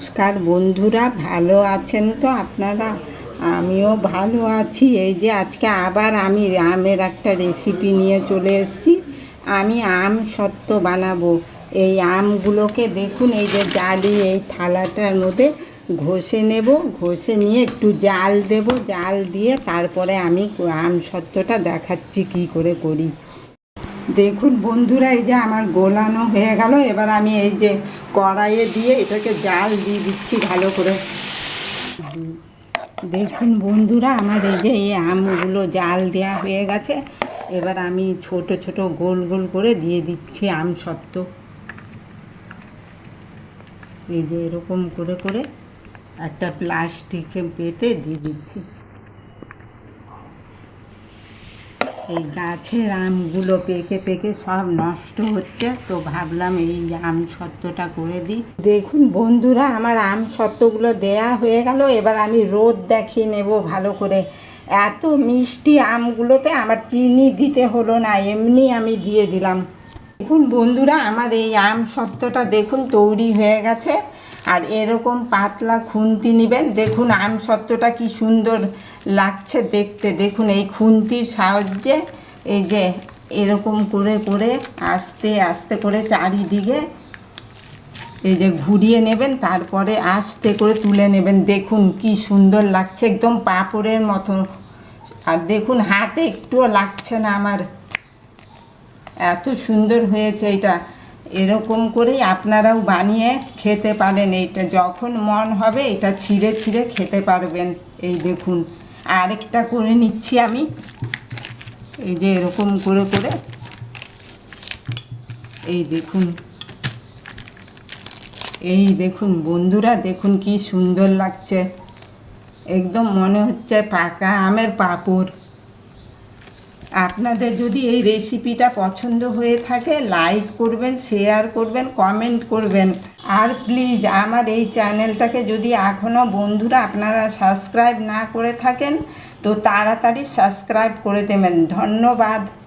নমস্কার বন্ধুরা, ভালো আছেন তো আপনারা? আমিও ভালো আছি। এই যে আজকে আবার আমি আমের একটা রেসিপি নিয়ে চলে এসেছি। আমি আম সত্ত্ব বানাবো। এই আমগুলোকে দেখুন, এই যে জালি এই থালাটার মধ্যে ঘষে নেব, ঘষে নিয়ে একটু জাল দেব, জাল দিয়ে তারপরে আমি আম সত্ত্বটা দেখাচ্ছি কী করে করি। দেখুন বন্ধুরা, এই যে আমার গোলানো হয়ে গেল। এবার আমি এই যে কড়াইয়ে দিয়ে এটাকে জাল দিয়ে দিচ্ছি ভালো করে। দেখুন বন্ধুরা, আমার এই যে এই আমগুলো জাল দেওয়া হয়ে গেছে। এবার আমি ছোট ছোট গোল গোল করে দিয়ে দিচ্ছি আম সত্ত্ব। এই যে এরকম করে করে একটা প্লাস্টিকে পেতে দিয়ে দিচ্ছি। এই গাছের আমগুলো পেকে পেকে সব নষ্ট হচ্ছে, তো ভাবলাম এই আম সত্ত্বটা করে দিই। দেখুন বন্ধুরা, আমার আম সত্ত্বগুলো দেয়া হয়ে গেল। এবার আমি রোদ দেখিয়ে নেব ভালো করে। এত মিষ্টি আমগুলোতে আমার চিনি দিতে হলো না, এমনি আমি দিয়ে দিলাম। দেখুন বন্ধুরা, আমার এই আম সত্ত্বটা দেখুন তৈরি হয়ে গেছে। আর এরকম পাতলা খুন্তি নেবেন। দেখুন আম সত্ত্বটা কি সুন্দর লাগছে দেখতে। দেখুন এই খুন্তির সাহায্যে এই যে এরকম করে করে আস্তে আস্তে করে চারিদিকে এই যে ঘুরিয়ে নেবেন, তারপরে আস্তে করে তুলে নেবেন। দেখুন কি সুন্দর লাগছে, একদম পাঁপড়ের মতো। আর দেখুন হাতে একটুও লাগছে না আমার, এত সুন্দর হয়েছে এটা। এরকম করেই আপনারাও বানিয়ে খেতে পারেন। এইটা যখন মন হবে এটা ছিঁড়ে ছিঁড়ে খেতে পারবেন। এই দেখুন আরেকটা করে নিচ্ছি আমি। এই যে এরকম করে করে এই দেখুন, এই দেখুন বন্ধুরা, দেখুন কি সুন্দর লাগছে। একদম মনে হচ্ছে পাকা আমের পাঁপড়। আপনাদের যদি এই রেসিপিটা পছন্দ হয়ে থাকে, লাইক করবেন, শেয়ার করবেন, কমেন্ট করবেন। আর প্লিজ আমার এই চ্যানেলটাকে যদি এখনও বন্ধুরা আপনারা সাবস্ক্রাইব না করে থাকেন, তো তাড়াতাড়ি সাবস্ক্রাইব করে দেবেন। ধন্যবাদ।